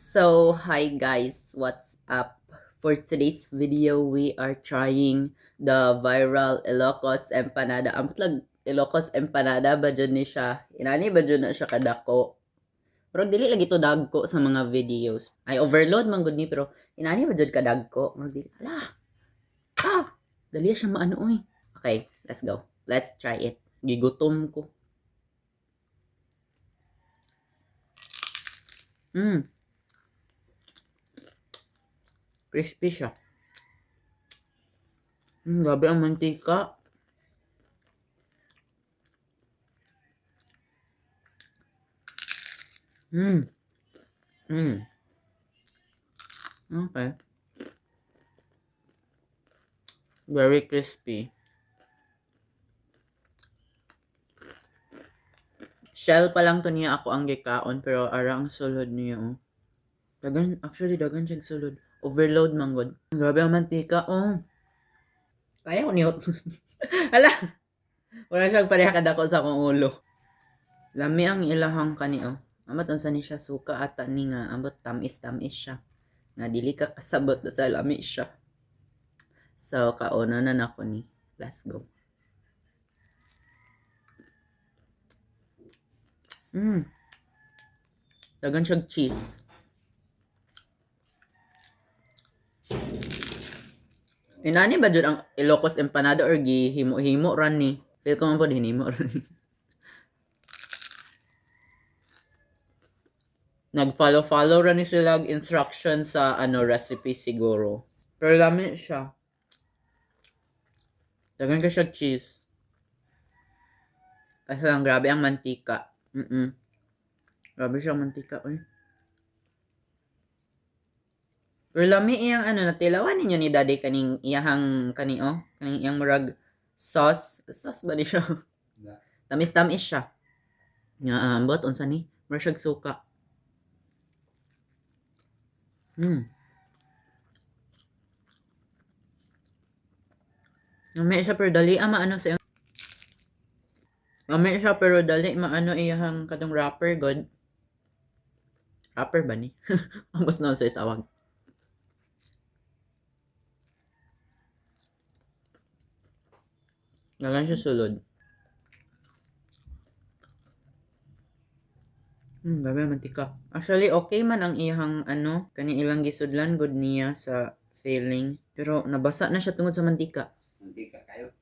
Hi guys, what's up? For today's video, we are trying the viral Ilocos Empanada. Ang lang Ilocos Empanada ba dyan ni siya? Inani ba dyan na siya kadako? Pero dili lagi to dagko sa mga videos. Ay overload man gud ni pero inani ba dyan kadagko? Pero dili. Ala. Dali siya maano oy. Okay, let's go. Let's try it. Gigutom ko. Crispy siya. Grabe ang mantika. Mm. Okay. Very crispy. Shell pa lang to niya ako ang gikaon pero arang sulod niya oh. Dagan siya sulod. Overload man god. Grabe ang mantika oh. Kaya ko niyo. Hala. Wala siyang pareha kadako sa akong ulo. Lami ang ilahang kani oh. Amat unsa ni siya suka ata ni nga ambot tamis siya. Nga dili ka kasabot sa lami siya. So kauna na nako ni. Let's go. Dagan siyang cheese. Inani ba jud ang Ilocos Empanada or gihimo-himo ran ni? Feel ko man po hinimo ran ni. Nag-follow ran ni sila instruction sa recipe siguro. Pero lami siya. Dagan ka siya cheese. Kasi lang grabe ang mantika. Grabe siya mantika oy. Pero lami iyang natilawan ninyo ni daddy kaning iyahang kaning iyang murag sauce ba ni siya? Tamis siya. Nga ambot unsa ni? Murag siyang suka. Lami siya pero dali maano sa Lami siya pero dali maano iyahang kadong wrapper god. Wrapper ba ni? Ambot na sa itawag. Nalang siya sulod. Grabe mantika. Actually, okay man ang iyang kani ilang gisudlan good niya sa filling. Pero nabasa na siya tungod sa mantika. Mantika kayo?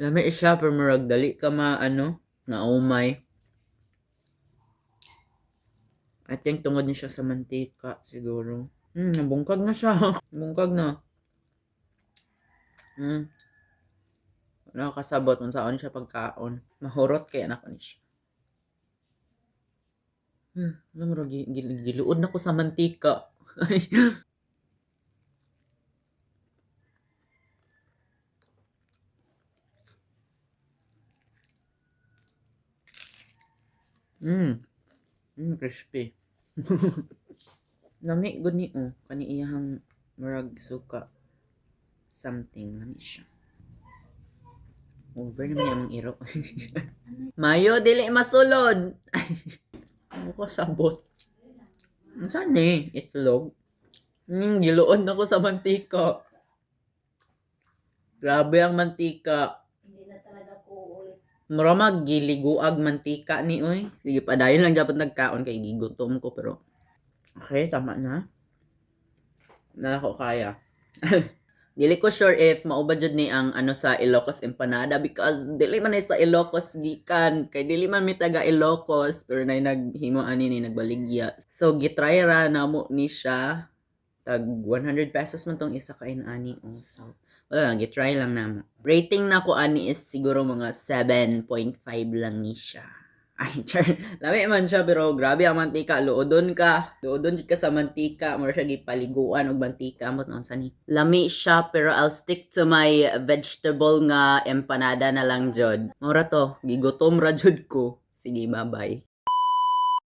Lami siya pero murag dali ka na umay. I think tungod niya siya sa mantika siguro. Nabungkag na siya. Nabungkag na. Wala kasabot kung saan siya pagkaon. Mahurot kaya na ko ni siya. Alam mo, giluod na ko sa mantika. Crispy. Nami good ni kani iyang murag suka something nami siya. Over naman yung iro. Mayo dili masulod. Ano ko sabot? Saan ni? Itlog? Giluod na ko sa mantika. Grabe ang mantika. Hindi na talaga ko ulit. Maramag giliguag mantika ni oy. Sige pa dayon lang dapat nagkaon kay gigutom ko pero okay, tama na. Na ako kaya. Dili ko sure if mauba jud ni ang sa Ilocos Empanada because dili man sa Ilocos gikan kay dili man mi taga Ilocos pero nay naghimo ani ni nagbaligya. So gitry ra namo ni siya tag 100 pesos man tong isa ka ani so wala lang gitry lang namo. Rating na ko ani is siguro mga 7.5 lang ni siya. Ay, char. Lami man siya pero grabe ang mantika. Luodon jud ka sa mantika. Mura siya gipaliguan og mantika mo noon sa ni. Lami siya pero I'll stick to my vegetable nga empanada na lang jud. Mura to, gigutom ra jud ko. Sige, bye-bye.